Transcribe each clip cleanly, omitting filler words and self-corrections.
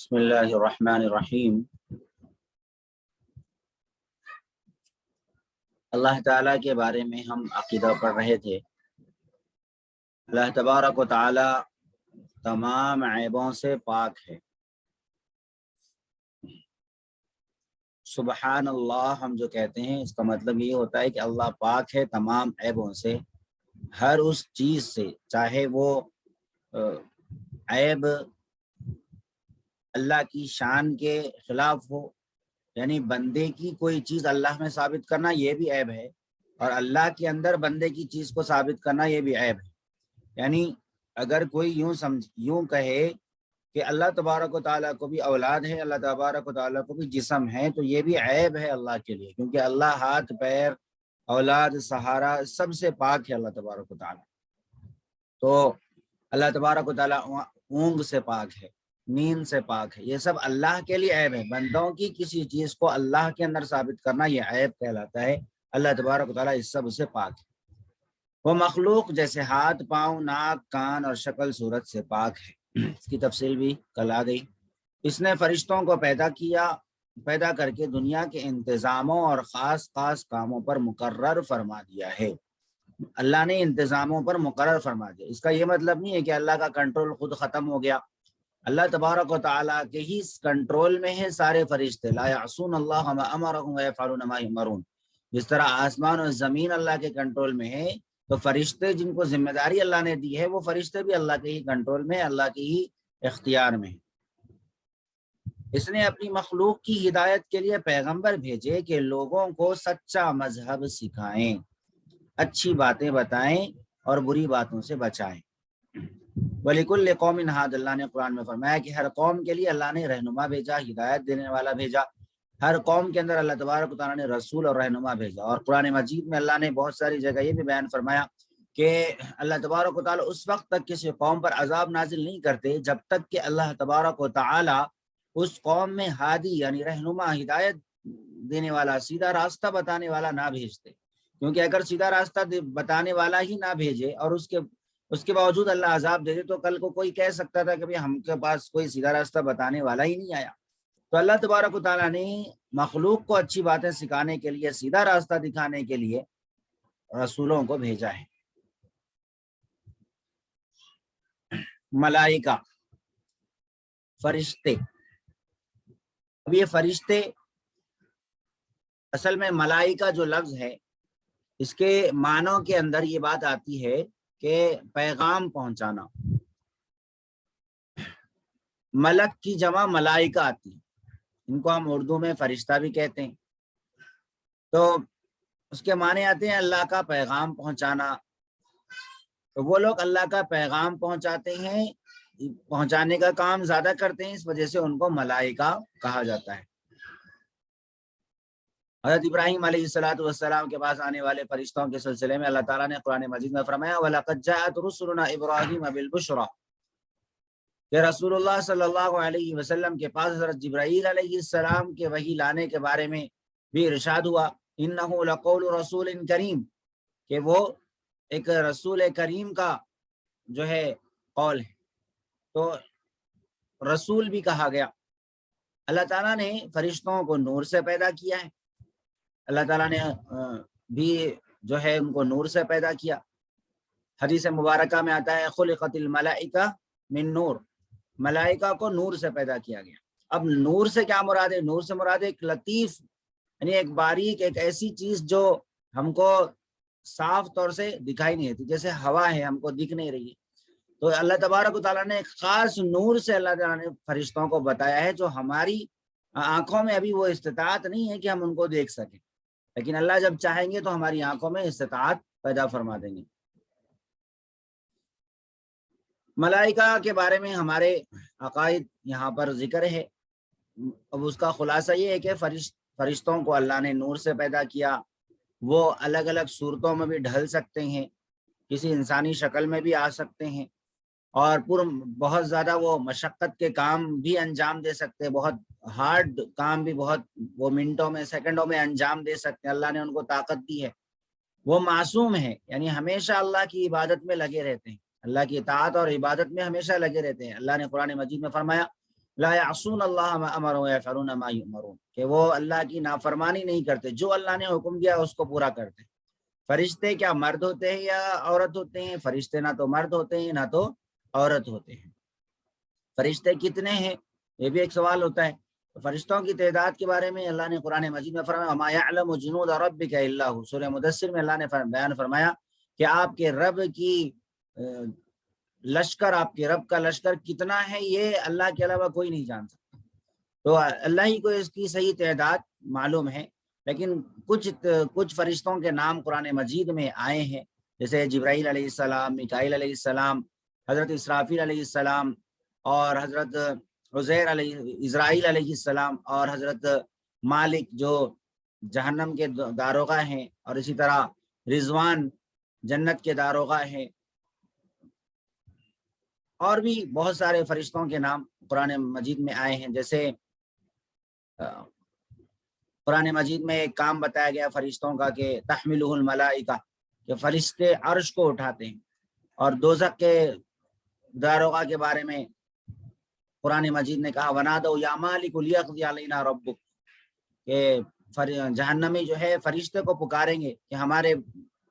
بسم اللہ الرحمن الرحیم۔ اللہ تعالیٰ کے بارے میں ہم عقیدہ پڑھ رہے تھے۔ اللہ تبارک و تعالیٰ تمام عیبوں سے پاک ہے۔ سبحان اللہ ہم جو کہتے ہیں اس کا مطلب یہ ہوتا ہے کہ اللہ پاک ہے تمام عیبوں سے، ہر اس چیز سے، چاہے وہ عیب اللہ کی شان کے خلاف ہو، یعنی بندے کی کوئی چیز اللہ میں ثابت کرنا یہ بھی عیب ہے، اور اللہ کے اندر بندے کی چیز کو ثابت کرنا یہ بھی عیب ہے۔ یعنی اگر کوئی یوں کہے کہ اللہ تبارک و تعالیٰ کو بھی اولاد ہے، اللہ تبارک و تعالیٰ کو بھی جسم ہے، تو یہ بھی عیب ہے اللہ کے لیے، کیونکہ اللہ ہاتھ، پیر، اولاد، سہارا سب سے پاک ہے اللہ تبارک و تعالیٰ۔ تو اللہ تبارک و تعالیٰ اونگ سے پاک ہے، نیند سے پاک ہے، یہ سب اللہ کے لیے عیب ہے۔ بندوں کی کسی چیز کو اللہ کے اندر ثابت کرنا یہ عیب کہلاتا ہے۔ اللہ تبارک و تعالیٰ اس سب سے پاک ہے۔ وہ مخلوق جیسے ہاتھ، پاؤں، ناک، کان اور شکل صورت سے پاک ہے۔ اس کی تفصیل بھی کل آ گئی۔ اس نے فرشتوں کو پیدا کر کے دنیا کے انتظاموں اور خاص خاص کاموں پر مقرر فرما دیا ہے۔ اللہ نے انتظاموں پر مقرر فرما دیا، اس کا یہ مطلب نہیں ہے کہ اللہ کا کنٹرول خود ختم ہو گیا۔ اللہ تبارک و تعالیٰ کے ہی کنٹرول میں ہے سارے فرشتے۔ لا یعصون اللہ ما امرهم ویفعلون ما یؤمرون۔ جس طرح آسمان اور زمین اللہ کے کنٹرول میں ہے، تو فرشتے جن کو ذمہ داری اللہ نے دی ہے، وہ فرشتے بھی اللہ کے ہی کنٹرول میں، اللہ کے ہی اختیار میں۔ اس نے اپنی مخلوق کی ہدایت کے لیے پیغمبر بھیجے کہ لوگوں کو سچا مذہب سکھائیں، اچھی باتیں بتائیں اور بری باتوں سے بچائیں۔ وَلِكُلِّ قَوْمٍ هَادٍ، اللہ نے قرآن میں فرمایا کہ ہر قوم کے لیے اللہ نے رہنما بھیجا، ہدایت دینے والا بھیجا۔ ہر قوم کے اندر اللہ تبارک و تعالیٰ نے رسول اور رہنما بھیجا۔ اور قرآن مجید میں اللہ نے بہت ساری جگہ یہ بھی بیان فرمایا کہ اللہ تبارک و تعالیٰ اس وقت تک کسی قوم پر عذاب نازل نہیں کرتے جب تک کہ اللہ تبارک و تعالیٰ اس قوم میں ہادی یعنی رہنما، ہدایت دینے والا، سیدھا راستہ بتانے والا نہ بھیجتے۔ کیونکہ اگر سیدھا راستہ بتانے والا ہی نہ بھیجے اور اس کے باوجود اللہ عذاب دے دے، تو کل کو کوئی کہہ سکتا تھا کہ ہم کے پاس کوئی سیدھا راستہ بتانے والا ہی نہیں آیا۔ تو اللہ تبارک و تعالیٰ نے مخلوق کو اچھی باتیں سکھانے کے لیے، سیدھا راستہ دکھانے کے لیے رسولوں کو بھیجا ہے۔ ملائکہ، فرشتے۔ اب یہ فرشتے، اصل میں ملائکہ جو لفظ ہے اس کے معنوں کے اندر یہ بات آتی ہے کہ پیغام پہنچانا۔ ملک کی جمع ملائکہ آتی ہے، ان کو ہم اردو میں فرشتہ بھی کہتے ہیں۔ تو اس کے معنی آتے ہیں اللہ کا پیغام پہنچانا۔ تو وہ لوگ اللہ کا پیغام پہنچاتے ہیں، پہنچانے کا کام زیادہ کرتے ہیں، اس وجہ سے ان کو ملائکہ کہا جاتا ہے۔ حضرت ابراہیم علیہ السلام کے پاس آنے والے فرشتوں کے سلسلے میں اللہ تعالیٰ نے قرآن مجید میں فرمایا وَلَقَدْ جَاءَتْ رُسُلُنَا إِبْرَاهِيمَ بِالْبُشْرَى، کہ رسول اللہ صلی اللہ علیہ وسلم کے پاس حضرت جبرائیل علیہ السلام کے وحی لانے کے بارے میں بھی ارشاد ہوا إِنَّهُ لَقَوْلُ رَسُولٍ كَرِيمٍ، کہ وہ ایک رسول کریم کا جو ہے قول ہے۔ تو رسول بھی کہا گیا۔ اللہ تعالیٰ نے فرشتوں کو نور سے پیدا کیا ہے، اللہ تعالیٰ نے بھی جو ہے ان کو نور سے پیدا کیا۔ حدیث مبارکہ میں آتا ہے خلقت الملائکہ من نور، ملائکہ کو نور سے پیدا کیا گیا۔ اب نور سے کیا مراد ہے؟ نور سے مراد ایک لطیف، یعنی ایک باریک، ایک ایسی چیز جو ہم کو صاف طور سے دکھائی نہیں دیتی، جیسے ہوا ہے ہم کو دکھ نہیں رہی ہے۔ تو اللہ تبارک و تعالیٰ نے ایک خاص نور سے اللہ تعالیٰ نے فرشتوں کو بتایا ہے، جو ہماری آنکھوں میں ابھی وہ استطاعت نہیں ہے کہ ہم ان کو دیکھ سکیں، لیکن اللہ جب چاہیں گے تو ہماری آنکھوں میں استطاعت پیدا فرما دیں گے۔ ملائکہ کے بارے میں ہمارے عقائد یہاں پر ذکر ہے۔ اب اس کا خلاصہ یہ ہے کہ فرشتوں کو اللہ نے نور سے پیدا کیا۔ وہ الگ الگ صورتوں میں بھی ڈھل سکتے ہیں، کسی انسانی شکل میں بھی آ سکتے ہیں، اور بہت زیادہ وہ مشقت کے کام بھی انجام دے سکتے ہیں، بہت ہارڈ کام بھی وہ منٹوں میں، سیکنڈوں میں انجام دے سکتے ہیں۔ اللہ نے ان کو طاقت دی ہے۔ وہ معصوم ہے، یعنی ہمیشہ اللہ کی عبادت میں لگے رہتے ہیں، اللہ کی اطاعت اور عبادت میں ہمیشہ لگے رہتے ہیں۔ اللہ نے قرآن مجید میں فرمایا لا یعصون اللہ ما امروا ویفعلون ما یؤمرون، کہ وہ اللہ کی نافرمانی نہیں کرتے، جو اللہ نے حکم دیا اس کو پورا کرتے۔ فرشتے کیا مرد ہوتے ہیں یا عورت ہوتے ہیں؟ فرشتے نہ تو مرد ہوتے ہیں نہ تو عورت ہوتے ہیں۔ فرشتے کتنے ہیں یہ بھی ایک سوال ہوتا ہے۔ فرشتوں کی تعداد کے بارے میں اللہ نے قرآن مجید میں فرمایا وما یعلم جنود ربک الا هو، سورہ مدثر میں اللہ نے بیان فرمایا کہ آپ کے رب کی لشکر، آپ کے رب کا لشکر کتنا ہے یہ اللہ کے علاوہ کوئی نہیں جان سکتا، تو اللہ ہی کو اس کی صحیح تعداد معلوم ہے۔ لیکن کچھ فرشتوں کے نام قرآن مجید میں آئے ہیں، جیسے جبرائیل علیہ السلام، میکائیل علیہ السلام، حضرت اسرافیل علیہ السلام، اور حضرت اسرائیل علیہ السلام، اور حضرت مالک جو جہنم کے داروغہ ہیں، اور اسی طرح رضوان جنت کے داروغہ ہیں، اور بھی بہت سارے فرشتوں کے نام قرآن مجید میں آئے ہیں۔ جیسے قرآن مجید میں ایک کام بتایا گیا فرشتوں کا کہ تحملہ الملائکہ، کہ فرشتے عرش کو اٹھاتے ہیں، اور دوزخ کے داروغہ کے بارے میں قرآن مجید نے کہا ونادوا یا مالک لیقضی علینا ربک، کہ جہنمی جو ہے فرشتے کو پکاریں گے کہ ہمارے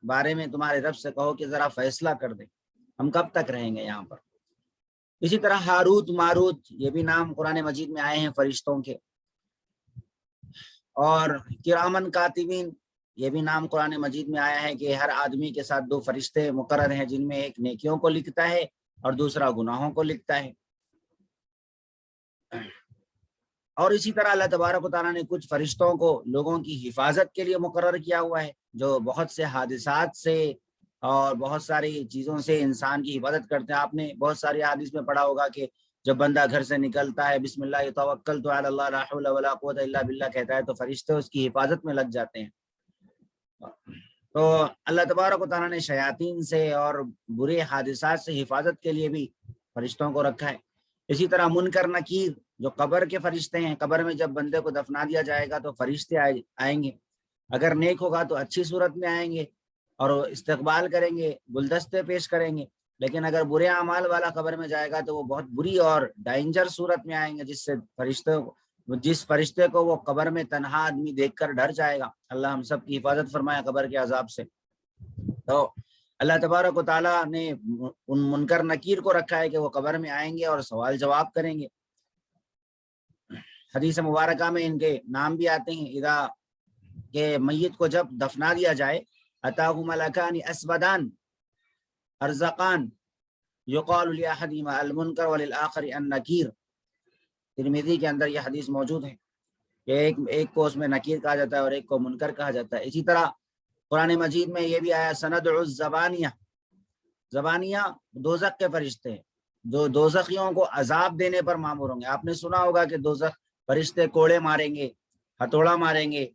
بارے میں تمہارے رب سے کہو کہ ذرا فیصلہ کر دیں، ہم کب تک رہیں گے یہاں پر۔ اسی طرح ہاروت ماروت، یہ بھی نام قرآن مجید میں آئے ہیں فرشتوں کے، اور کرامن کاتبین، یہ بھی نام قرآن مجید میں آیا ہے کہ ہر آدمی کے ساتھ دو فرشتے مقرر ہیں، جن میں ایک نیکیوں کو لکھتا ہے اور دوسرا گناہوں کو لکھتا ہے۔ اور اسی طرح اللہ تبارک و تعالیٰ نے کچھ فرشتوں کو لوگوں کی حفاظت کے لیے مقرر کیا ہوا ہے، جو بہت سے حادثات سے اور بہت ساری چیزوں سے انسان کی حفاظت کرتے ہیں۔ آپ نے بہت ساری حدیث میں پڑھا ہوگا کہ جب بندہ گھر سے نکلتا ہے بسم اللہ توکلت علی اللہ لا حول ولا قوت الا باللہ کہتا ہے تو فرشتے اس کی حفاظت میں لگ جاتے ہیں۔ تو اللہ تبارک و تعالیٰ نے شیاطین سے اور برے حادثات سے حفاظت کے لیے بھی فرشتوں کو رکھا ہے۔ اسی طرح منکر نکیر جو قبر کے فرشتے ہیں، قبر میں جب بندے کو دفنا دیا جائے گا تو فرشتے آئیں گے، اگر نیک ہوگا تو اچھی صورت میں آئیں گے اور استقبال کریں گے، گلدستے پیش کریں گے، لیکن اگر برے اعمال والا قبر میں جائے گا تو وہ بہت بری اور ڈینجر صورت میں آئیں گے، جس فرشتے کو وہ قبر میں تنہا آدمی دیکھ کر ڈر جائے گا۔ اللہ ہم سب کی حفاظت فرمائے قبر کے عذاب سے۔ تو اللہ تبارک و تعالیٰ نے ان منکر نکیر کو رکھا ہے کہ وہ قبر میں آئیں گے اور سوال جواب کریں گے۔ حدیث مبارکہ میں ان کے نام بھی آتے ہیں، اذا کہ میت کو جب دفنا دیا جائے اتاہ ملکان اسودان ارزقان یقال لاحدہما المنکر وللآخر النکیر، ترمذی کے اندر یہ حدیث موجود ہے کہ ایک کو اس میں نکیر کہا جاتا ہے اور ایک کو منکر کہا جاتا ہے۔ اسی طرح قرآن مجید میں یہ بھی آیا سندع الزبانیہ، زبانیہ دوزخ کے فرشتے ہیں جو دوزخیوں کو عذاب دینے پر مامور ہوں گے۔ آپ نے سنا ہوگا کہ دوزخ فرشتے کوڑے ماریں گے، ہتھوڑا ماریں گے،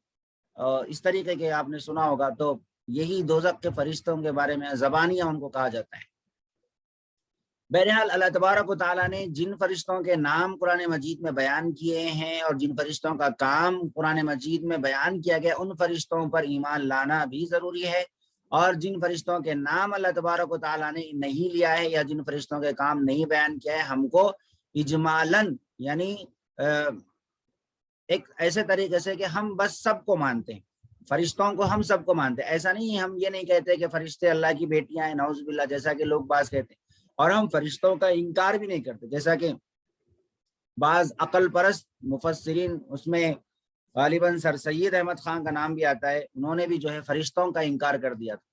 اس طریقے کے آپ نے سنا ہوگا، تو یہی دوزخ کے فرشتوں کے بارے میں زبانیہ ان کو کہا جاتا ہے۔ بہرحال اللہ تبارک و تعالیٰ نے جن فرشتوں کے نام قرآن مجید میں بیان کیے ہیں اور جن فرشتوں کا کام قرآن مجید میں بیان کیا گیا، ان فرشتوں پر ایمان لانا بھی ضروری ہے، اور جن فرشتوں کے نام اللہ تبارک و تعالیٰ نے نہیں لیا ہے یا جن فرشتوں کے کام نہیں بیان کیا ہے، ہم کو اجمالاً یعنی ایک ایسے طریقے سے کہ ہم بس سب کو مانتے ہیں، فرشتوں کو ہم سب کو مانتے ہیں، ایسا نہیں ہم یہ نہیں کہتے کہ فرشتے اللہ کی بیٹیاں ہیں نعوذ باللہ جیسا کہ لوگ بعض کہتے ہیں، اور ہم فرشتوں کا انکار بھی نہیں کرتے، جیسا کہ بعض عقل پرست مفسرین، اس میں غالباً سر سید احمد خان کا نام بھی آتا ہے، انہوں نے بھی جو ہے فرشتوں کا انکار کر دیا تھا،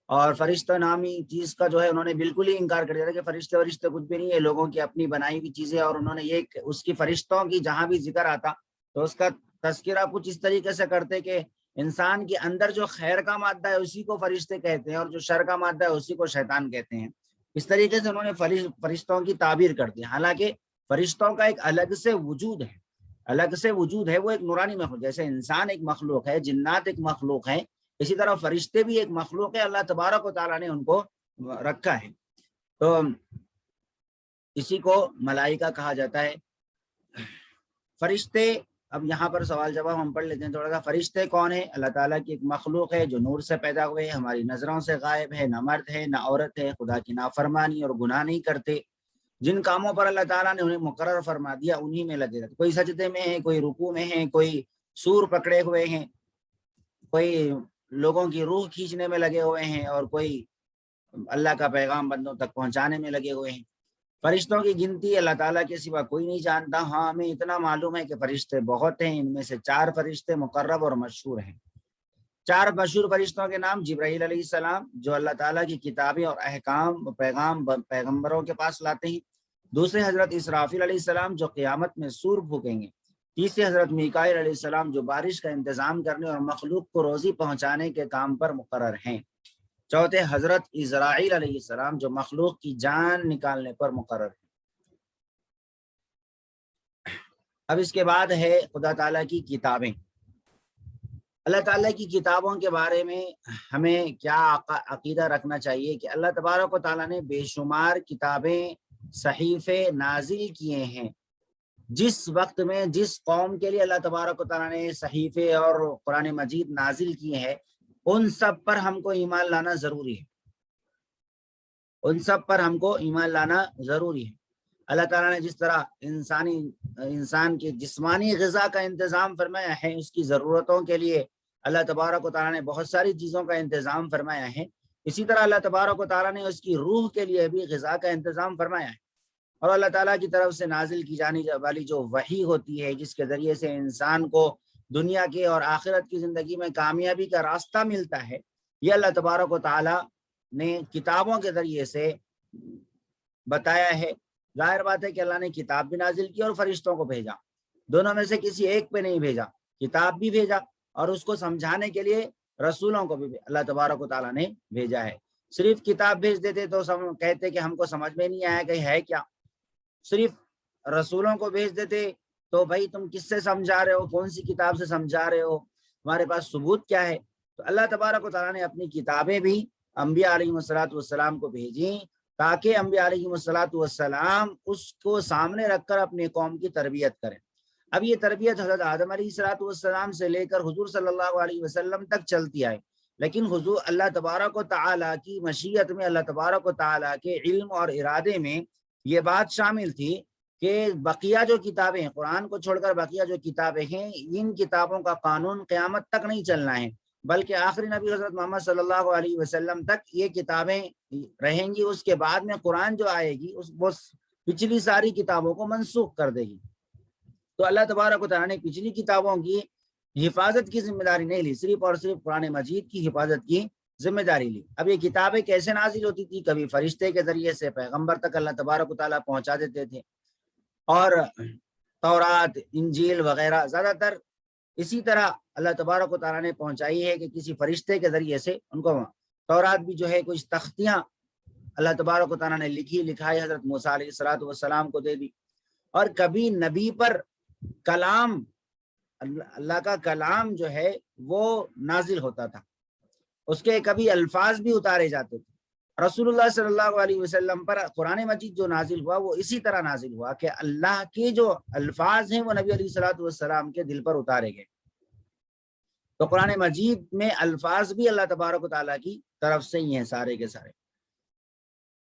اور فرشتہ نامی چیز کا جو ہے انہوں نے بالکل ہی انکار کر دیا تھا کہ فرشتے کچھ بھی نہیں ہے، لوگوں کی اپنی بنائی ہوئی چیزیں، اور انہوں نے یہ اس کی فرشتوں کی جہاں بھی ذکر آتا تو اس کا تذکرہ کچھ اس طریقے سے کرتے کہ انسان کے اندر جو خیر کا مادہ ہے اسی کو فرشتے کہتے ہیں اور جو شر کا مادہ ہے اسی کو شیطان کہتے ہیں۔ اس طریقے سے انہوں نے فرشتوں کی تعبیر کر دی، حالانکہ فرشتوں کا ایک الگ سے وجود ہے، وہ ایک نورانی مخلوق، جیسے انسان ایک مخلوق ہے، جنات ایک مخلوق ہے، اسی طرح فرشتے بھی ایک مخلوق ہے، اللہ تبارک و تعالیٰ نے ان کو رکھا ہے، تو اسی کو ملائکہ کہا جاتا ہے۔ فرشتے، اب یہاں پر سوال جواب ہم پڑھ لیتے ہیں تھوڑا سا۔ فرشتے کون ہیں؟ اللہ تعالیٰ کی ایک مخلوق ہے جو نور سے پیدا ہوئے، ہماری نظروں سے غائب ہے، نہ مرد ہے نہ عورت ہے، خدا کی نافرمانی اور گناہ نہیں کرتے، جن کاموں پر اللہ تعالیٰ نے انہیں مقرر فرما دیا انہی میں لگے رہتے. کوئی سجدے میں ہے, کوئی رکوع میں ہے, کوئی سور پکڑے ہوئے ہیں, کوئی لوگوں کی روح کھینچنے میں لگے ہوئے ہیں, اور کوئی اللہ کا پیغام بندوں تک پہنچانے میں لگے ہوئے ہیں. فرشتوں کی گنتی اللہ تعالیٰ کے سوا کوئی نہیں جانتا. ہاں ہمیں اتنا معلوم ہے کہ فرشتے بہت ہیں. ان میں سے 4 فرشتے مقرب اور مشہور ہیں. 4 مشہور فرشتوں کے نام: جبرائیل علیہ السلام جو اللہ تعالیٰ کی کتابیں اور احکام پیغام پیغمبروں کے پاس لاتے ہیں. دوسرے حضرت اسرافیل علیہ السلام جو قیامت میں سور پھونکیں گے. تیسرے حضرت میکائیل علیہ السلام جو بارش کا انتظام کرنے اور مخلوق کو روزی پہنچانے کے کام پر مقرر ہیں. چوتھے حضرت اسرائیل علیہ السلام جو مخلوق کی جان نکالنے پر مقرر ہیں. اب اس کے بعد ہے خدا تعالیٰ کی کتابیں. اللہ تعالیٰ کی کتابوں کے بارے میں ہمیں کیا عقیدہ رکھنا چاہیے کہ اللہ تبارک و تعالیٰ نے بے شمار کتابیں صحیفے نازل کیے ہیں. جس وقت میں جس قوم کے لیے اللہ تبارک و تعالیٰ نے صحیفے اور قرآن مجید نازل کیے ہیں ان سب پر ہم کو ایمان لانا ضروری ہے. ان سب پر ہم کو ایمان لانا ضروری ہے. اللہ تعالیٰ نے جس طرح انسان کی جسمانی غذا کا انتظام فرمایا ہے, اس کی ضرورتوں کے لیے اللہ تبارک و تعالیٰ نے بہت ساری چیزوں کا انتظام فرمایا ہے. اسی طرح اللہ تبارک و تعالیٰ نے اس کی روح کے لیے بھی غذا کا انتظام فرمایا ہے. اور اللہ تعالیٰ کی طرف سے نازل کی جانے والی جو وحی ہوتی ہے جس کے ذریعے سے انسان کو دنیا کے اور آخرت کی زندگی میں کامیابی کا راستہ ملتا ہے, یہ اللہ تبارک و تعالیٰ نے کتابوں کے ذریعے سے بتایا ہے. ظاہر بات ہے کہ اللہ نے کتاب بھی نازل کی اور فرشتوں کو بھیجا. دونوں میں سے کسی ایک پہ نہیں بھیجا, کتاب بھی بھیجا اور اس کو سمجھانے کے لیے رسولوں کو بھی اللہ تبارک و تعالیٰ نے بھیجا ہے. صرف کتاب بھیج دیتے تو کہتے کہ ہم کو سمجھ میں نہیں آیا کہ ہے کیا. صرف رسولوں کو بھیج دیتے تو بھائی تم کس سے سمجھا رہے ہو, کون سی کتاب سے سمجھا رہے ہو, ہمارے پاس ثبوت کیا ہے. تو اللہ تبارک و تعالیٰ نے اپنی کتابیں بھی انبیاء علیہ السلام کو بھیجیں تاکہ انبیاء علیہ السلام اس کو سامنے رکھ کر اپنی قوم کی تربیت کریں. اب یہ تربیت حضرت آدم علیہ السلام سے لے کر حضور صلی اللہ علیہ وسلم تک چلتی آئے, لیکن حضور اللہ تبارک و تعالیٰ کی مشیت میں, اللہ تبارک و تعالیٰ کے علم اور ارادے میں یہ بات شامل تھی کہ بقیہ جو کتابیں, قرآن کو چھوڑ کر بقیہ جو کتابیں ہیں, ان کتابوں کا قانون قیامت تک نہیں چلنا ہے, بلکہ آخری نبی حضرت محمد صلی اللہ علیہ وسلم تک یہ کتابیں رہیں گی. اس کے بعد میں قرآن جو آئے گی وہ پچھلی ساری کتابوں کو منسوخ کر دے گی. تو اللہ تبارک و تعالیٰ نے پچھلی کتابوں کی حفاظت کی ذمہ داری نہیں لی, صرف اور صرف قرآن مجید کی حفاظت کی ذمہ داری لی. اب یہ کتابیں کیسے نازل ہوتی تھی؟ کبھی فرشتے کے ذریعے سے پیغمبر تک اللہ تبارک و تعالیٰ پہنچا دیتے تھے, اور تورات, انجیل وغیرہ زیادہ تر اسی طرح اللہ تبارک و تعالیٰ نے پہنچائی ہے کہ کسی فرشتے کے ذریعے سے ان کو. تورات بھی جو ہے کچھ تختیاں اللہ تبارک و تعالیٰ نے لکھائی حضرت موسیٰ علیہ السلام کو دے دی. اور کبھی نبی پر کلام, اللہ کا کلام جو ہے وہ نازل ہوتا تھا, اس کے کبھی الفاظ بھی اتارے جاتے تھے. رسول اللہ صلی اللہ علیہ وسلم پر قرآن مجید جو نازل ہوا وہ اسی طرح نازل ہوا کہ اللہ کے جو الفاظ ہیں وہ نبی علیہ السلام کے دل پر اتارے گئے. تو قرآن مجید میں الفاظ بھی اللہ تبارک و تعالیٰ کی طرف سے ہی ہیں سارے کے سارے.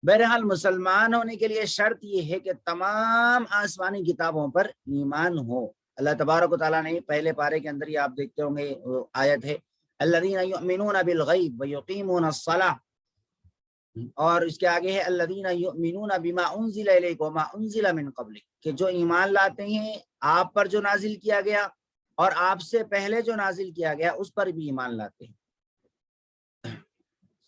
بہرحال مسلمان ہونے کے لیے شرط یہ ہے کہ تمام آسمانی کتابوں پر ایمان ہو. اللہ تبارک و تعالیٰ نے پہلے پارے کے اندر یہ آپ دیکھتے ہوں گے آیت ہے الذین یؤمنون بالغیب ویقیمون الصلاۃ, اور اس کے آگے ہے الذین یؤمنون بما انزل الیک وما انزل من قبلک, کہ جو ایمان لاتے ہیں آپ پر جو نازل کیا گیا اور آپ سے پہلے جو نازل کیا گیا اس پر بھی ایمان لاتے ہیں.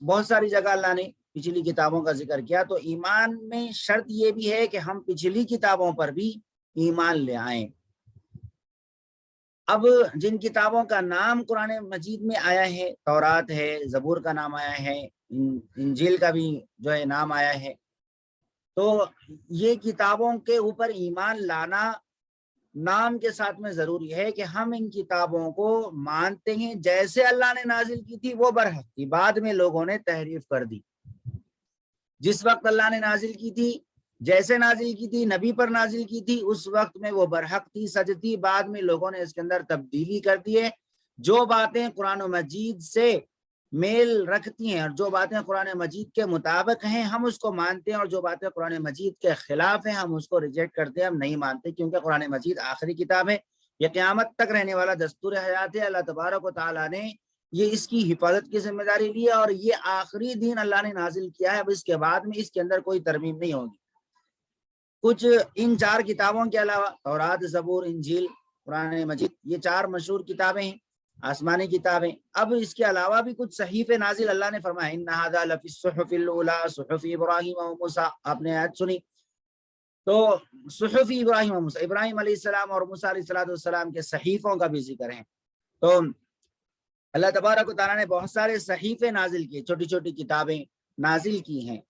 بہت ساری جگہ اللہ نے پچھلی کتابوں کا ذکر کیا, تو ایمان میں شرط یہ بھی ہے کہ ہم پچھلی کتابوں پر بھی ایمان لے آئیں. اب جن کتابوں کا نام قرآن مجید میں آیا ہے, تورات ہے, زبور کا نام آیا ہے, انجیل کا بھی جو ہے نام آیا ہے, تو یہ کتابوں کے اوپر ایمان لانا نام کے ساتھ میں ضروری ہے کہ ہم ان کتابوں کو مانتے ہیں جیسے اللہ نے نازل کی تھی وہ برحق تھی, بعد میں لوگوں نے تحریف کر دی. جس وقت اللہ نے نازل کی تھی, جیسے نازل کی تھی, نبی پر نازل کی تھی, اس وقت میں وہ برحق تھی, سچ تھی. بعد میں لوگوں نے اس کے اندر تبدیلی کر دی ہے. جو باتیں قرآن و مجید سے میل رکھتی ہیں، اور جو باتیں قرآن مجید کے مطابق ہیں ہم اس کو مانتے ہیں، اور جو باتیں قرآن مجید کے خلاف ہیں ہم اس کو ریجیکٹ کرتے ہیں، ہم نہیں مانتے، کیونکہ قرآن مجید آخری کتاب ہے، یہ قیامت تک رہنے والا دستور حیات ہے۔ اللہ تبارک و تعالیٰ نے یہ اس کی حفاظت کی ذمہ داری لی ہے، اور یہ آخری دین اللہ نے نازل کیا ہے، اب اس کے بعد میں اس کے اندر کوئی ترمیم نہیں ہوگی۔ کچھ ان 4 کتابوں کے علاوہ تورات، زبور، انجیل، قرآن مجید، یہ 4 مشہور کتابیں ہیں، آسمانی کتابیں۔ اب اس کے علاوہ بھی کچھ صحیفے نازل اللہ نے فرمایا ان ھذا لفی الصحف الاولی صحف ابراہیم و موسیٰ، آپ نے آیت سنی تو صحف ابراہیم و موسیٰ، ابراہیم علیہ السلام اور موسیٰ علیہ السلام کے صحیفوں کا بھی ذکر ہے۔ تو اللہ تبارک و تعالیٰ نے بہت سارے صحیفے نازل کیے، چھوٹی چھوٹی کتابیں نازل کی ہیں،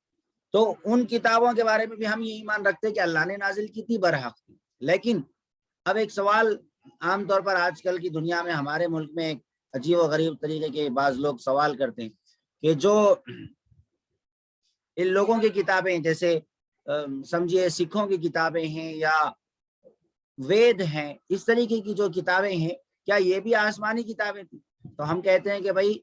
تو ان کتابوں کے بارے میں بھی ہم یہ ایمان رکھتے ہیں کہ اللہ نے نازل کی تھی، برحق تھی۔ لیکن اب ایک سوال عام طور پر آج کل کی دنیا میں ہمارے ملک میں ایک عجیب و غریب طریقے کے بعض لوگ سوال کرتے ہیں کہ جو ان لوگوں کی کتابیں جیسے سمجھیے سکھوں کی کتابیں ہیں یا وید ہیں، اس طریقے کی جو کتابیں ہیں، کیا یہ بھی آسمانی کتابیں تھیں؟ تو ہم کہتے ہیں کہ بھائی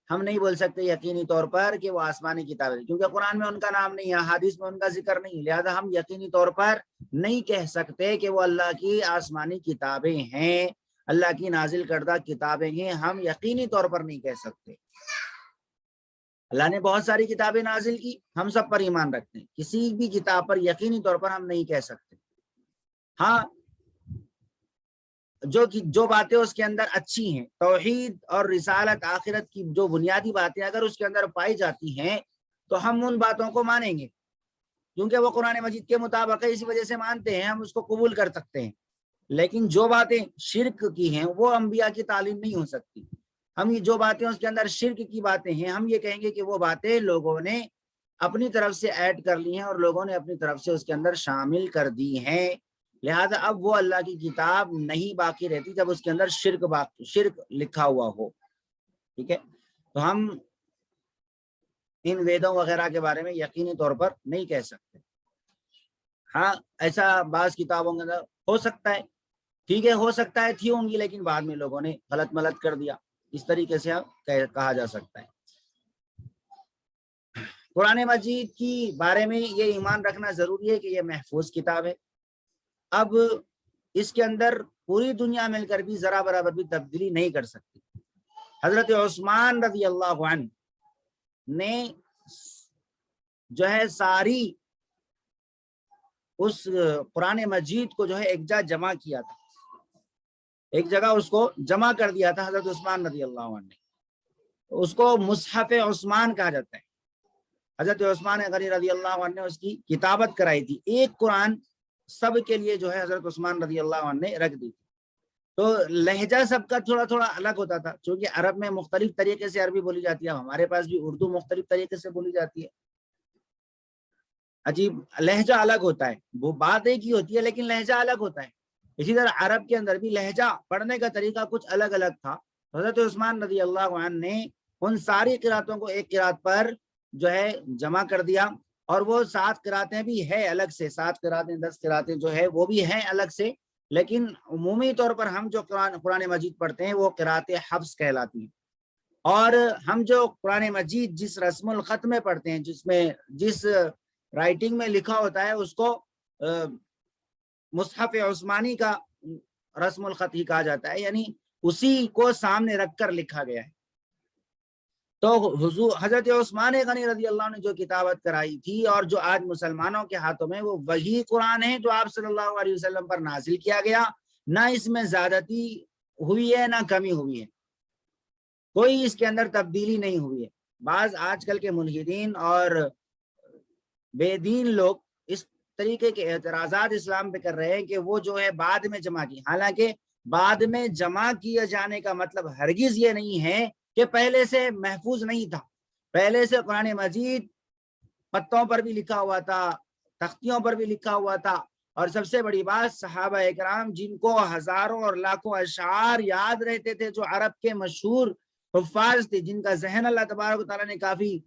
ہم نہیں بول سکتے یقینی طور پر کہ وہ آسمانی کتابیں تھیں، کیونکہ قرآن میں ان کا نام نہیں ہے، حدیث میں ان کا ذکر نہیں، لہذا ہم یقینی طور پر نہیں کہہ سکتے کہ وہ اللہ کی آسمانی کتابیں ہیں، اللہ کی نازل کردہ کتابیں ہیں، ہم یقینی طور پر نہیں کہہ سکتے۔ اللہ نے بہت ساری کتابیں نازل کی، ہم سب پر ایمان رکھتے ہیں، کسی بھی کتاب پر یقینی طور پر ہم نہیں کہہ سکتے۔ ہاں جو باتیں اس کے اندر اچھی ہیں، توحید اور رسالت، آخرت کی جو بنیادی باتیں اگر اس کے اندر پائی جاتی ہیں تو ہم ان باتوں کو مانیں گے، کیونکہ وہ قرآن مجید کے مطابق ہے، اسی وجہ سے مانتے ہیں، ہم اس کو قبول کر سکتے ہیں۔ لیکن جو باتیں شرک کی ہیں وہ انبیاء کی تعلیم نہیں ہو سکتی، ہم یہ جو باتیں اس کے اندر شرک کی باتیں ہیں، ہم یہ کہیں گے کہ وہ باتیں لوگوں نے اپنی طرف سے ایڈ کر لی ہیں اور لوگوں نے اپنی طرف سے اس کے اندر شامل کر دی ہیں، لہذا اب وہ اللہ کی کتاب نہیں باقی رہتی جب اس کے اندر شرک لکھا ہوا ہو۔ ٹھیک ہے، تو ہم ان ویدوں وغیرہ کے بارے میں یقینی طور پر نہیں کہہ سکتے۔ ہاں ایسا بعض کتابوں کے اندر ہو سکتا ہے، ٹھیک ہے، ہو سکتا ہے تھی ہوں گی، لیکن بعد میں لوگوں نے غلط ملت کر دیا، اس طریقے سے کہا جا سکتا ہے۔ قرآن مجید کی بارے میں یہ ایمان رکھنا ضروری ہے کہ یہ محفوظ کتاب ہے، اب اس کے اندر پوری دنیا مل کر بھی ذرا برابر بھی تبدیلی نہیں کر سکتی۔ حضرت عثمان رضی اللہ عنہ نے جو ہے ساری اس قرآن مجید کو جو ہے ایک جگہ جمع کیا تھا، ایک جگہ اس کو جمع کر دیا تھا حضرت عثمان رضی اللہ عنہ نے، اس کو مصحف عثمان کہا جاتا ہے۔ حضرت عثمان غنی رضی اللہ عنہ نے اس کی کتابت کرائی تھی، ایک قرآن سب کے لیے جو ہے حضرت عثمان رضی اللہ عنہ نے رکھ دی تھی۔ تو لہجہ سب کا تھوڑا تھوڑا الگ ہوتا تھا، چونکہ عرب میں مختلف طریقے سے عربی بولی جاتی ہے، ہمارے پاس بھی اردو مختلف طریقے سے بولی جاتی ہے، عجیب لہجہ الگ ہوتا ہے، وہ بات ایک ہی ہوتی ہے لیکن لہجہ الگ ہوتا ہے۔ اسی طرح عرب کے اندر بھی لہجہ پڑھنے کا طریقہ کچھ الگ الگ تھا۔ حضرت عثمان رضی اللہ عنہ نے ان ساری قراتوں کو ایک قرات پر جو ہے جمع کر دیا، اور وہ 7 قراتیں بھی ہے الگ سے، 7 قراتیں 10 قراتیں جو ہے وہ بھی ہیں الگ سے، لیکن عمومی طور پر ہم جو قرآن مجید پڑھتے ہیں وہ قرات حفظ کہلاتی ہیں، اور ہم جو قرآن مجید جس رسم الخط میں پڑھتے ہیں، جس رائٹنگ میں لکھا ہوتا ہے، اس کو مصحف عثمانی کا رسم الخط ہی کہا جاتا ہے، یعنی اسی کو سامنے رکھ کر لکھا گیا ہے۔ تو حضرت عثمان غنی رضی اللہ عنہ نے جو کتابت کرائی تھی اور جو آج مسلمانوں کے ہاتھوں میں، وہ وہی قرآن ہے جو آپ صلی اللہ علیہ وسلم پر نازل کیا گیا، نہ اس میں زیادتی ہوئی ہے نہ کمی ہوئی ہے، کوئی اس کے اندر تبدیلی نہیں ہوئی ہے۔ بعض آج کل کے ملحدین اور بے دین لوگ اس طریقے کے اعتراضات اسلام پہ کر رہے ہیں کہ وہ جو ہے بعد میں جمع کی، حالانکہ بعد میں جمع کیے جانے کا مطلب ہرگز یہ نہیں ہے کہ پہلے سے محفوظ نہیں تھا، پہلے سے قرآن مجید پتوں پر بھی لکھا ہوا تھا، تختیوں پر بھی لکھا ہوا تھا، اور سب سے بڑی بات صحابہ اکرام جن کو ہزاروں اور لاکھوں اشعار یاد رہتے تھے، جو عرب کے مشہور حفاظ تھے، جن کا ذہن اللہ تبارک و تعالیٰ نے کافی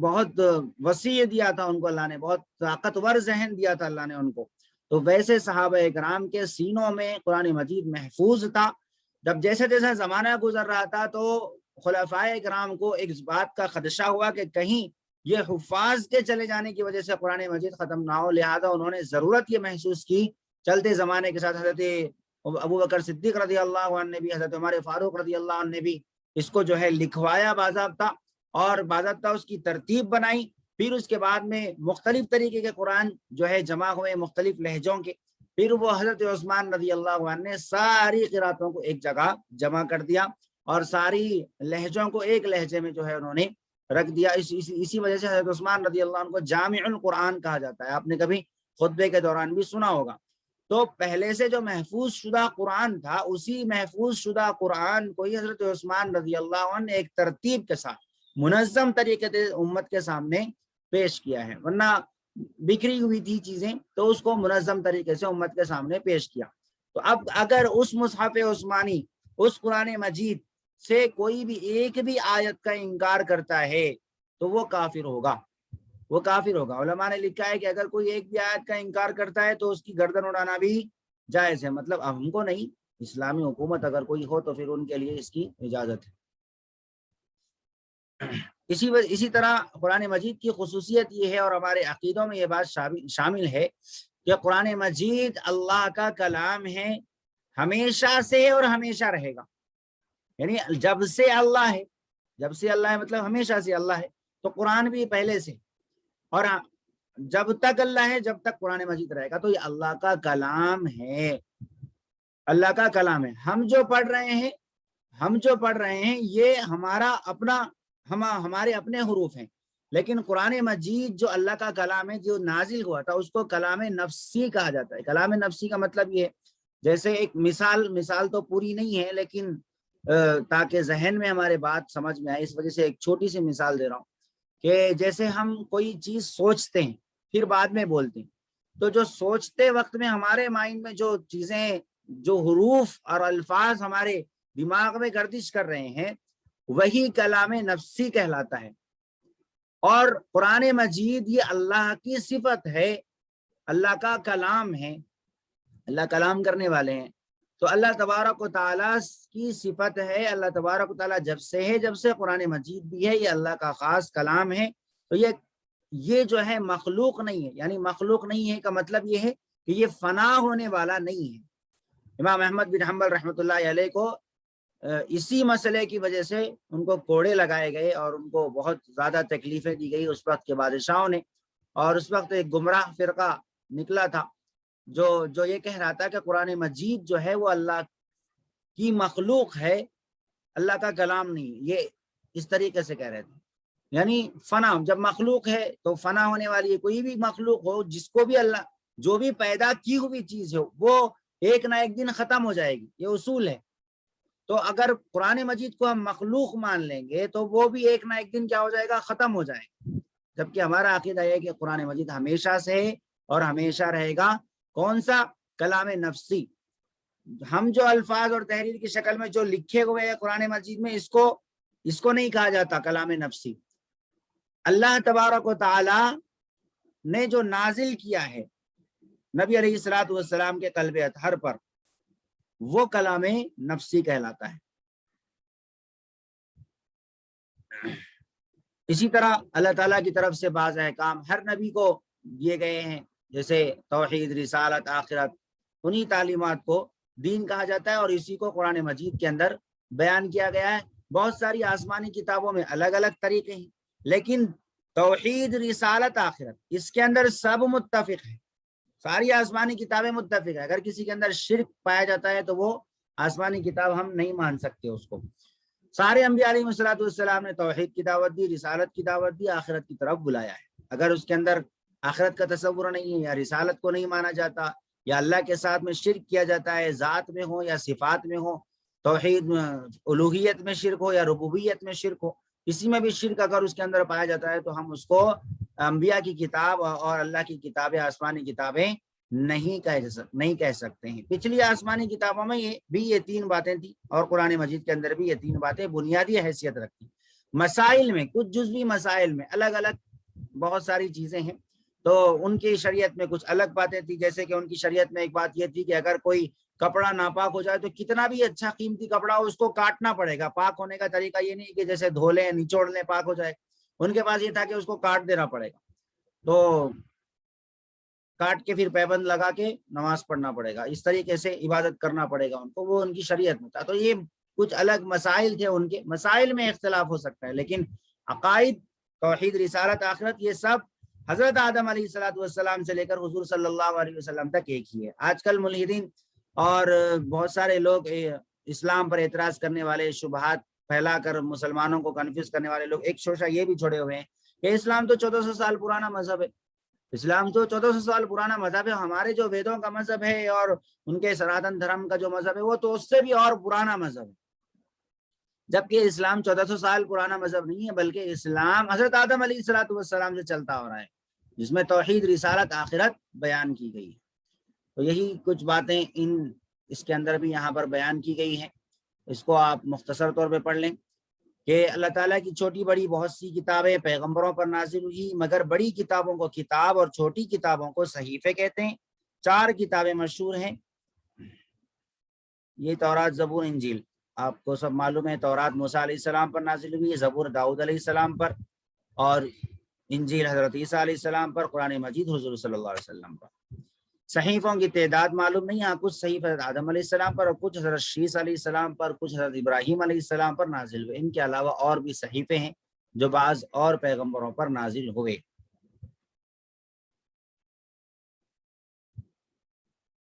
بہت وسیع دیا تھا ان کو، اللہ نے بہت طاقتور ذہن دیا تھا اللہ نے ان کو، تو ویسے صحابہ اکرام کے سینوں میں قرآن مجید محفوظ تھا۔ جب جیسے جیسے زمانہ گزر رہا تھا تو خلفائے کرام کو ایک بات کا خدشہ ہوا کہ کہیں یہ حفاظ کے چلے جانے کی وجہ سے قرآن مجید ختم نہ ہو، لہذا انہوں نے ضرورت یہ محسوس کی چلتے زمانے کے ساتھ حضرت ابو بکر صدیق رضی اللہ عنہ نے بھی، حضرت عمر فاروق رضی اللہ عنہ نے بھی اس کو جو ہے لکھوایا باضابطہ، اور باضابطہ اس کی ترتیب بنائی. پھر اس کے بعد میں مختلف طریقے کے قرآن جو ہے جمع ہوئے مختلف لہجوں کے. پھر وہ حضرت عثمان رضی اللہ عنہ نے ساری قراتوں کو ایک جگہ جمع کر دیا اور ساری لہجوں کو ایک لہجے میں جو ہے انہوں نے رکھ دیا. اسی وجہ سے حضرت عثمان رضی اللہ عنہ کو جامع القرآن کہا جاتا ہے. آپ نے کبھی خطبے کے دوران بھی سنا ہوگا. تو پہلے سے جو محفوظ شدہ قرآن تھا، اسی محفوظ شدہ قرآن کو ہی حضرت عثمان رضی اللہ عنہ نے ایک ترتیب کے ساتھ منظم طریقے سے امت کے سامنے پیش کیا ہے. ورنہ بکھری ہوئی تھی چیزیں تو اس کو منظم طریقے سے امت کے سامنے پیش کیا. تو اب اگر اس مصحف عثمانی، اس قرآن مجید سے کوئی بھی ایک بھی آیت کا انکار کرتا ہے تو وہ کافر ہوگا، وہ کافر ہوگا. علماء نے لکھا ہے کہ اگر کوئی ایک بھی آیت کا انکار کرتا ہے تو اس کی گردن اڑانا بھی جائز ہے. مطلب ہم کو نہیں، اسلامی حکومت اگر کوئی ہو تو پھر ان کے لیے اس کی اجازت ہے. اسی طرح قرآن مجید کی خصوصیت یہ ہے، اور ہمارے عقیدوں میں یہ بات شامل ہے کہ قرآن مجید اللہ کا کلام ہے، ہمیشہ سے اور ہمیشہ رہے گا. یعنی جب سے اللہ ہے، جب سے اللہ ہے مطلب ہمیشہ سے اللہ ہے، تو قرآن بھی پہلے سے، اور جب تک اللہ ہے جب تک قرآن مجید رہے گا. تو یہ اللہ کا کلام ہے، اللہ کا کلام ہے. ہم جو پڑھ رہے ہیں یہ ہمارا اپنا ہمارے اپنے حروف ہیں، لیکن قرآن مجید جو اللہ کا کلام ہے جو نازل ہوا تھا اس کو کلام نفسی کہا جاتا ہے. کلام نفسی کا مطلب یہ ہے، جیسے ایک مثال تو پوری نہیں ہے لیکن تاکہ ذہن میں ہمارے بات سمجھ میں آئے اس وجہ سے ایک چھوٹی سی مثال دے رہا ہوں کہ جیسے ہم کوئی چیز سوچتے ہیں پھر بعد میں بولتے ہیں، تو جو سوچتے وقت میں ہمارے مائنڈ میں جو چیزیں، جو حروف اور الفاظ ہمارے دماغ میں گردش کر رہے ہیں وہی کلام نفسی کہلاتا ہے. اور قرآن مجید یہ اللہ کی صفت ہے، اللہ کا کلام ہے، اللہ کلام کرنے والے ہیں. تو اللہ تبارک و تعالیٰ کی صفت ہے، اللہ تبارک و تعالیٰ جب سے قرآن مجید بھی ہے، یہ اللہ کا خاص کلام ہے. تو یہ جو ہے مخلوق نہیں ہے. یعنی مخلوق نہیں ہے کا مطلب یہ ہے کہ یہ فنا ہونے والا نہیں ہے. امام احمد بن حنبل رحمۃ اللہ علیہ کو اسی مسئلے کی وجہ سے ان کو کوڑے لگائے گئے اور ان کو بہت زیادہ تکلیفیں دی گئی اس وقت کے بادشاہوں نے. اور اس وقت ایک گمراہ فرقہ نکلا تھا جو یہ کہہ رہا تھا کہ قرآن مجید جو ہے وہ اللہ کی مخلوق ہے، اللہ کا کلام نہیں. یہ اس طریقے سے کہہ رہے تھے. یعنی فنا، جب مخلوق ہے تو فنا ہونے والی ہے. کوئی بھی مخلوق ہو، جس کو بھی اللہ، جو بھی پیدا کی ہوئی چیز ہو، وہ ایک نہ ایک دن ختم ہو جائے گی. یہ اصول ہے. تو اگر قرآن مجید کو ہم مخلوق مان لیں گے تو وہ بھی ایک نہ ایک دن کیا ہو جائے گا؟ ختم ہو جائے گا. جبکہ ہمارا عقیدہ ہے کہ قرآن مجید ہمیشہ سے اور ہمیشہ رہے گا. کون سا؟ کلام نفسی. ہم جو الفاظ اور تحریر کی شکل میں جو لکھے ہوئے ہیں قرآن مجید میں، اس کو نہیں کہا جاتا کلام نفسی. اللہ تبارک و تعالی نے جو نازل کیا ہے نبی علیہ الصلوۃ والسلام کے قلب اطہر پر، وہ کلام نفسی کہلاتا ہے. اسی طرح اللہ تعالیٰ کی طرف سے بعض احکام ہر نبی کو دیے گئے ہیں، جیسے توحید، رسالت، آخرت. انہی تعلیمات کو دین کہا جاتا ہے اور اسی کو قرآن مجید کے اندر بیان کیا گیا ہے. بہت ساری آسمانی کتابوں میں الگ الگ طریقے ہیں، لیکن توحید، رسالت، آخرت، اس کے اندر سب متفق ہیں. ساری آسمانی کتابیں متفق ہیں. اگر کسی کے اندر شرک پایا جاتا ہے تو وہ آسمانی کتاب ہم نہیں مان سکتے اس کو. سارے انبیاء علیہ الصلوۃ والسلام نے توحید کی دعوت دی، رسالت کی دعوت دی، آخرت کی طرف بلایا ہے. اگر اس کے اندر آخرت کا تصور نہیں ہے، یا رسالت کو نہیں مانا جاتا، یا اللہ کے ساتھ میں شرک کیا جاتا ہے، ذات میں ہو یا صفات میں ہو، توحید الوہیت میں شرک ہو یا ربوبیت میں شرک ہو، کسی میں بھی شرک اگر اس کے اندر پایا جاتا ہے تو ہم اس کو انبیاء کی کتاب اور اللہ کی کتابیں، آسمانی کتابیں نہیں کہہ سکتے ہیں. پچھلی آسمانی کتابوں میں یہ تین باتیں تھیں اور قرآن مجید کے اندر بھی یہ تین باتیں بنیادی حیثیت رکھتی. مسائل میں، کچھ جزوی مسائل میں الگ الگ بہت ساری چیزیں ہیں. تو ان کی شریعت میں کچھ الگ باتیں تھی، جیسے کہ ان کی شریعت میں ایک بات یہ تھی کہ اگر کوئی کپڑا ناپاک ہو جائے تو کتنا بھی اچھا قیمتی کپڑا ہو اس کو کاٹنا پڑے گا. پاک ہونے کا طریقہ یہ نہیں کہ جیسے دھو لیں نچوڑ لیں پاک ہو جائے. ان کے پاس یہ تھا کہ اس کو کاٹ دینا پڑے گا, تو کاٹ کے پھر پیبند لگا کے نماز پڑھنا پڑے گا, اس طریقے سے عبادت کرنا پڑے گا ان کو, وہ ان کی شریعت میں تھا. تو یہ کچھ الگ مسائل تھے ان کے, مسائل میں اختلاف ہو سکتا ہے لیکن عقائد, توحید, رسالت, آخرت, یہ سب حضرت آدم علیہ الصلوۃ والسلام سے لے کر حضور صلی اللہ علیہ وسلم تک ایک ہی ہے. آج کل ملحدین اور بہت سارے لوگ اسلام پر اعتراض کرنے والے, شبہات پھیلا کر مسلمانوں کو کنفیوز کرنے والے لوگ ایک شوشہ یہ بھی چھوڑے ہوئے ہیں کہ اسلام تو 1400 سال پرانا مذہب ہے. اسلام تو 1400 سال پرانا مذہب ہے, ہمارے جو ویدوں کا مذہب ہے اور ان کے سناتن دھرم کا جو مذہب ہے وہ تو اس سے بھی اور پرانا مذہب ہے. جبکہ اسلام 1400 سال پرانا مذہب نہیں ہے, بلکہ اسلام حضرت آدم علیہ الصلوۃ والسلام سے چلتا ہو رہا ہے, جس میں توحید, رسالت, آخرت بیان کی گئی ہے. تو یہی کچھ باتیں اس کے اندر بھی یہاں پر بیان کی گئی ہیں. اس کو آپ مختصر طور پہ پڑھ لیں کہ اللہ تعالیٰ کی چھوٹی بڑی بہت سی کتابیں پیغمبروں پر نازل ہوئی, مگر بڑی کتابوں کو کتاب اور چھوٹی کتابوں کو صحیفے کہتے ہیں. 4 کتابیں مشہور ہیں, یہ تورات, زبور, انجیل. آپ کو سب معلوم ہے تورات موسیٰ علیہ السلام پر نازل ہوئی, زبور داؤد علیہ السلام پر, اور انجیل حضرت عیسیٰ علیہ السلام پر, قرآن مجید حضور صلی اللہ علیہ وسلم پر. صحیفوں کی تعداد معلوم نہیں, ہاں کچھ صحیفے حضرت آدم علیہ السلام پر اور کچھ حضرت شیس علیہ السلام پر, کچھ حضرت ابراہیم علیہ السلام پر نازل ہوئے. ان کے علاوہ اور بھی صحیفے ہیں جو بعض اور پیغمبروں پر نازل ہوئے.